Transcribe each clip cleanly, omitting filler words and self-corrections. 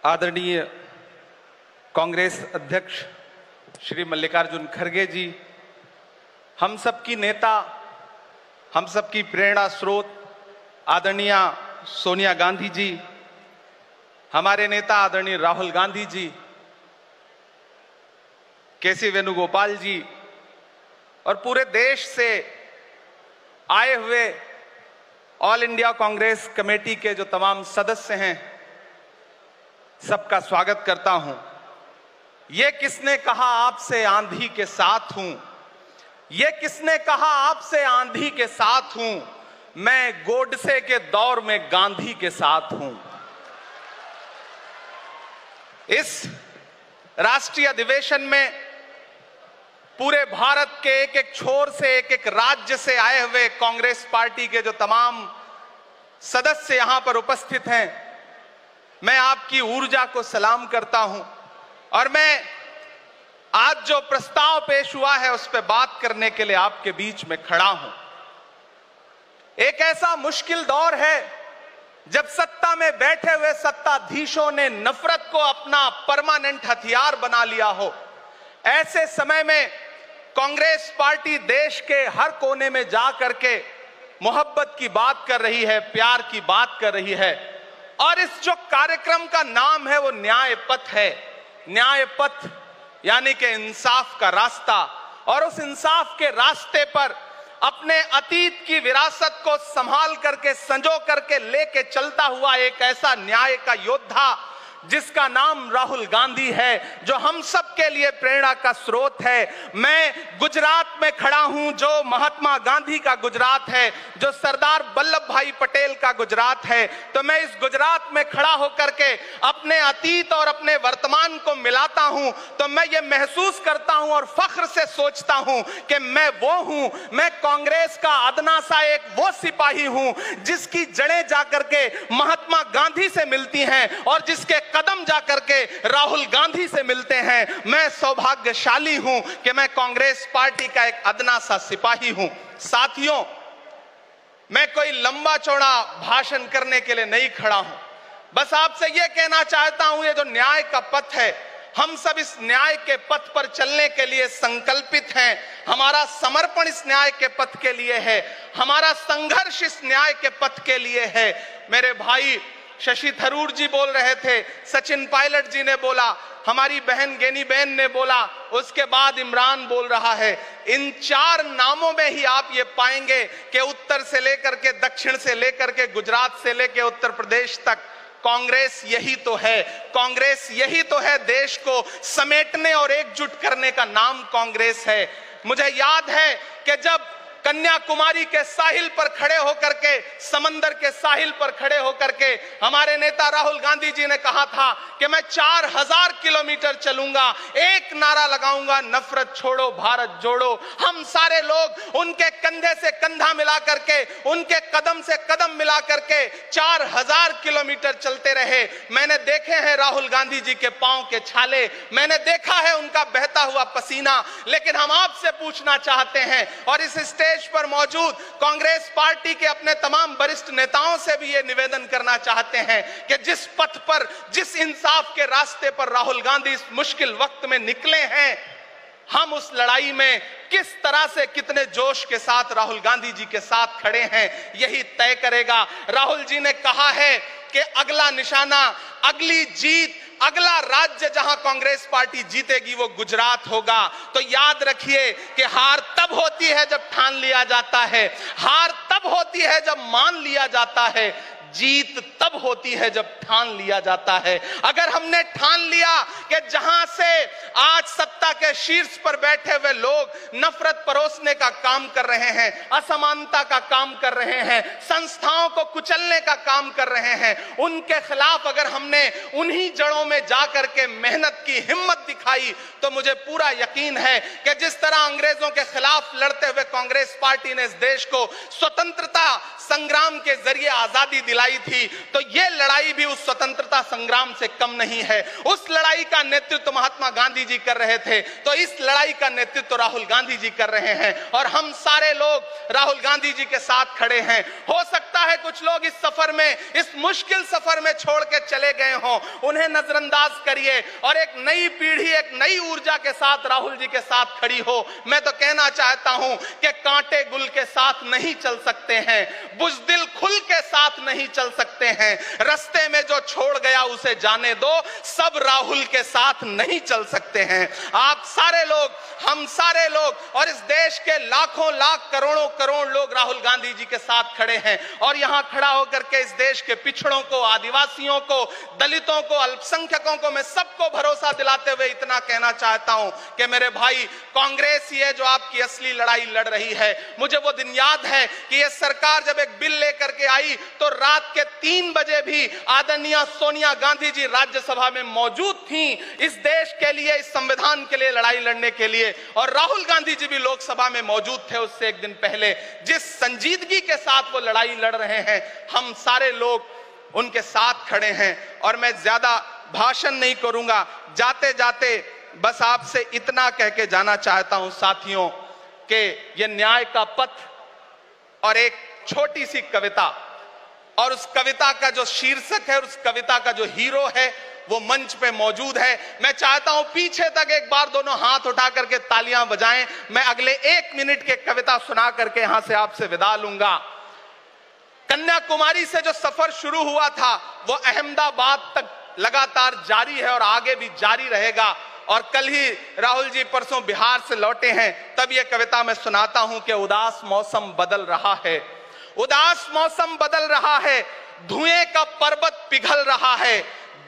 आदरणीय कांग्रेस अध्यक्ष श्री मल्लिकार्जुन खड़गे जी, हम सबकी नेता, हम सबकी प्रेरणा स्रोत आदरणीय सोनिया गांधी जी, हमारे नेता आदरणीय राहुल गांधी जी, केसी वेणुगोपाल जी और पूरे देश से आए हुए ऑल इंडिया कांग्रेस कमेटी के जो तमाम सदस्य हैं, सबका स्वागत करता हूं। ये किसने कहा आपसे आंधी के साथ हूं, ये किसने कहा आपसे आंधी के साथ हूं, मैं गोडसे के दौर में गांधी के साथ हूं। इस राष्ट्रीय अधिवेशन में पूरे भारत के एक एक छोर से, एक एक राज्य से आए हुए कांग्रेस पार्टी के जो तमाम सदस्य यहां पर उपस्थित हैं, मैं आपकी ऊर्जा को सलाम करता हूं और मैं आज जो प्रस्ताव पेश हुआ है उस पर बात करने के लिए आपके बीच में खड़ा हूं। एक ऐसा मुश्किल दौर है जब सत्ता में बैठे हुए सत्ताधीशों ने नफरत को अपना परमानेंट हथियार बना लिया हो। ऐसे समय में कांग्रेस पार्टी देश के हर कोने में जा करके मोहब्बत की बात कर रही है, प्यार की बात कर रही है और इस जो कार्यक्रम का नाम है वो न्याय पथ है। न्याय पथ यानी कि इंसाफ का रास्ता, और उस इंसाफ के रास्ते पर अपने अतीत की विरासत को संभाल करके, संजो करके लेके चलता हुआ एक ऐसा न्याय का योद्धा जिसका नाम राहुल गांधी है, जो हम सब के लिए प्रेरणा का स्रोत है। मैं गुजरात में खड़ा हूं, जो महात्मा गांधी का गुजरात है, जो सरदार वल्लभ भाई पटेल का गुजरात है। तो मैं इस गुजरात में खड़ा होकर के अपने अतीत और अपने वर्तमान को मिलाता हूं तो मैं ये महसूस करता हूं और फख्र से सोचता हूं कि मैं वो हूं, मैं कांग्रेस का अदना सा एक वो सिपाही हूं जिसकी जड़ें जाकर के महात्मा गांधी से मिलती हैं और जिसके कदम जाकर के राहुल गांधी से मिलते हैं। मैं सौभाग्यशाली हूं कि मैं कांग्रेस पार्टी का एक अदना सा सिपाही हूं। साथियों, मैं कोई लंबा चौड़ा भाषण करने के लिए नहीं खड़ा हूं, बस आपसे यह कहना चाहता हूं, ये जो न्याय का पथ है, हम सब इस न्याय के पथ पर चलने के लिए संकल्पित हैं। हमारा समर्पण इस न्याय के पथ के लिए है, हमारा संघर्ष इस न्याय के पथ के लिए है। मेरे भाई शशि थरूर जी बोल रहे थे, सचिन पायलट जी ने बोला, हमारी बहन गेनी बहन ने बोला, उसके बाद इमरान बोल रहा है। इन चार नामों में ही आप ये पाएंगे कि उत्तर से लेकर के, दक्षिण से लेकर के, गुजरात से लेकर उत्तर प्रदेश तक कांग्रेस यही तो है। कांग्रेस यही तो है, देश को समेटने और एकजुट करने का नाम कांग्रेस है। मुझे याद है कि जब कन्याकुमारी के साहिल पर खड़े होकर के, समंदर के साहिल पर खड़े होकर के हमारे नेता राहुल गांधी जी ने कहा था कि मैं 4000 किलोमीटर चलूंगा, एक नारा लगाऊंगा, नफरत छोड़ो भारत जोड़ो। हम सारे लोग उनके कंधे से कंधा मिला करके, उनके कदम से कदम मिला करके 4000 किलोमीटर चलते रहे। मैंने देखे हैं राहुल गांधी जी के पांव के छाले, मैंने देखा है उनका बहता हुआ पसीना। लेकिन हम आपसे पूछना चाहते हैं और इस स्टेज पर मौजूद कांग्रेस पार्टी के अपने तमाम वरिष्ठ नेताओं से भी ये निवेदन करना चाहते हैं कि जिस पथ पर, जिस इंसाफ के रास्ते पर राहुल गांधी इस मुश्किल वक्त में निकले हैं, हम उस लड़ाई में किस तरह से, कितने जोश के साथ राहुल गांधी जी के साथ खड़े हैं, यही तय करेगा। राहुल जी ने कहा है कि अगला निशाना, अगली जीत, अगला राज्य जहां कांग्रेस पार्टी जीतेगी वो गुजरात होगा। तो याद रखिए कि हार तब होती है जब ठान लिया जाता है, हार तब होती है जब मान लिया जाता है, जीत तब होती है जब ठान लिया जाता है। अगर हमने ठान लिया कि जहां से आज सत्ता के शीर्ष पर बैठे हुए लोग नफरत परोसने का काम कर रहे हैं, असमानता का काम कर रहे हैं, संस्थाओं को कुचलने का काम कर रहे हैं, उनके खिलाफ अगर हमने उन्हीं जड़ों में जाकर के मेहनत की हिम्मत दिखाई तो मुझे पूरा यकीन है कि जिस तरह अंग्रेजों के खिलाफ लड़ते हुए कांग्रेस पार्टी ने इस देश को स्वतंत्रता संग्राम के जरिए आजादी दिलाई थी, तो ये लड़ाई भी उस स्वतंत्रता स्वतंत्रता संग्राम से कम नहीं है। उस लड़ाई का नेतृत्व महात्मा गांधी जी कर रहे थे, तो इस लड़ाई का नेतृत्व राहुल गांधी जी कर रहे हैं और हम सारे लोग राहुल गांधी जी के साथ खड़े हैं। हो सकता है कुछ लोग इस सफर में, इस मुश्किल सफर में छोड़ के चले गए हों, उन्हें नजरअंदाज करिए और एक नई पीढ़ी, एक नई ऊर्जा के साथ राहुल जी के साथ खड़ी हो। मैं तो कहना चाहता हूं कि कांटे गुल के साथ नहीं चल सकते हैं, बुज़दिल खुल के साथ नहीं चल सकते हैं। रास्ते में जो छोड़ गया उसे जाने दो, सब राहुल के साथ नहीं चल सकते हैं। आप सारे लोग, हम सारे लोग और इस देश के लाखों लाख करोड़ों करोड़ लोग राहुल गांधी जी के साथ खड़े हैं और यहां खड़ा होकर के इस देश के पिछड़ों को, आदिवासियों को, दलितों को, अल्पसंख्यकों को मैं सबको भरोसा दिलाते हुए इतना कहना चाहता हूं कि मेरे भाई, कांग्रेस ही है जो आपकी असली लड़ाई लड़ रही है। मुझे वो दिन याद है कि ये सरकार जब एक बिल लेकर के आई तो रात के 3 बजे भी आदरणीय सोनिया गांधी जी राज्यसभा में मौजूद थी इस देश के लिए, इस संविधान के लिए लड़ाई लड़ने के लिए, और राहुल गांधी जी भी लोकसभा में मौजूद थे उससे एक दिन पहले। जिस संजीदगी के साथ वो लड़ाई लड़ रहे हैं, हम सारे लोग उनके साथ खड़े हैं। और मैं ज्यादा भाषण नहीं करूंगा, जाते जाते बस आपसे इतना कह के जाना चाहता हूं साथियों कि ये न्याय का पथ और एक छोटी सी कविता, और उस कविता का जो शीर्षक है, उस कविता का जो हीरो है वो मंच पे मौजूद है। मैं चाहता हूं पीछे तक एक बार दोनों हाथ उठा करके तालियां बजाएं। मैं अगले 1 मिनट के कविता सुना करके यहां से आपसे विदा लूंगा। कन्याकुमारी से जो सफर शुरू हुआ था वो अहमदाबाद तक लगातार जारी है और आगे भी जारी रहेगा। और कल ही राहुल जी परसों बिहार से लौटे हैं, तब ये कविता मैं सुनाता हूं कि उदास मौसम बदल रहा है, उदास मौसम बदल रहा है, धुएं का पर्वत पिघल रहा है,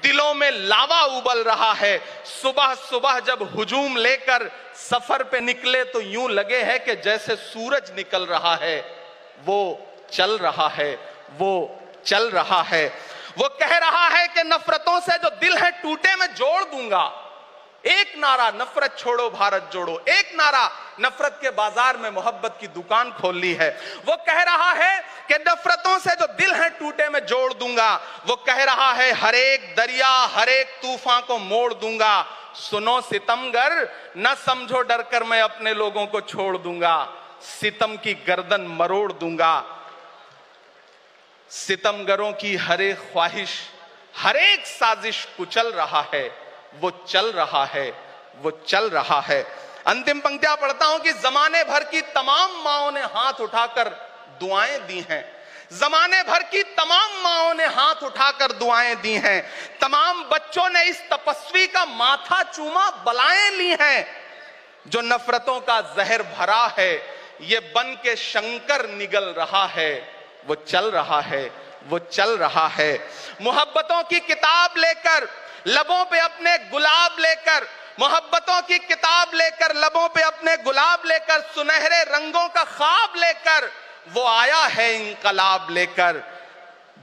दिलों में लावा उबल रहा है। सुबह सुबह जब हुजूम लेकर सफर पे निकले तो यूं लगे है कि जैसे सूरज निकल रहा है। वो चल रहा है, वो चल रहा है। वो कह रहा है कि नफरतों से जो दिल है टूटे मैं जोड़ दूंगा। एक नारा नफरत छोड़ो भारत जोड़ो, एक नारा नफरत के बाजार में मोहब्बत की दुकान खोल ली है। वो कह रहा है कि नफरतों से जो दिल है टूटे मैं जोड़ दूंगा। वो कह रहा है हर एक दरिया, हर एक तूफान को मोड़ दूंगा। सुनो सितमगर, न समझो डर कर मैं अपने लोगों को छोड़ दूंगा। सितम की गर्दन मरोड़ दूंगा। सितमगरों की हर एक ख्वाहिश, हर एक साजिश कुचल रहा है। वो चल रहा है, वो चल रहा है। अंतिम पंक्तियां पढ़ता हूं कि जमाने भर की तमाम माओं ने हाथ उठाकर दुआएं दी हैं। जमाने भर की तमाम माओं ने हाथ उठाकर दुआएं दी हैं। तमाम बच्चों ने इस तपस्वी का माथा चूमा, बलाएं ली हैं। जो नफरतों का जहर भरा है, ये बन के शंकर निगल रहा है। वो चल रहा है, वो चल रहा है। मोहब्बतों की किताब लेकर, लबों पे अपने गुलाब लेकर, मोहब्बतों की किताब लेकर, लबों पे अपने गुलाब लेकर, सुनहरे रंगों का ख्वाब लेकर वो आया है इंकलाब लेकर।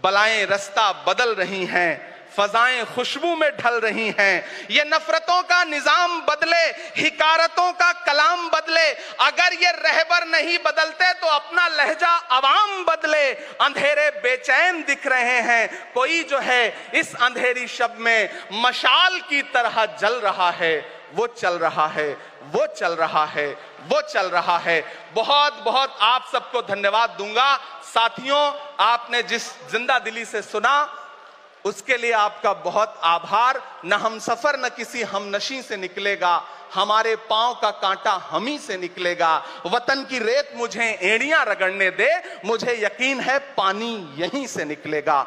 बलाएं रास्ता बदल रही हैं, फजाएं खुशबू में ढल रही हैं। ये नफरतों का निजाम बदले, हिकारतों का कलाम बदले। अगर ये रहबर नहीं बदलते तो अपना लहजा अवाम बदले। अंधेरे बेचैन दिख रहे हैं, कोई जो है इस अंधेरी शब में मशाल की तरह जल रहा है। वो चल रहा है, वो चल रहा है, वो चल रहा है। बहुत बहुत आप सबको धन्यवाद दूंगा। साथियों, आपने जिस जिंदा दिली से सुना उसके लिए आपका बहुत आभार। न हम सफर न किसी हमनशी से निकलेगा, हमारे पांव का कांटा हम ही से निकलेगा। वतन की रेत मुझे एड़ियां रगड़ने दे, मुझे यकीन है पानी यहीं से निकलेगा।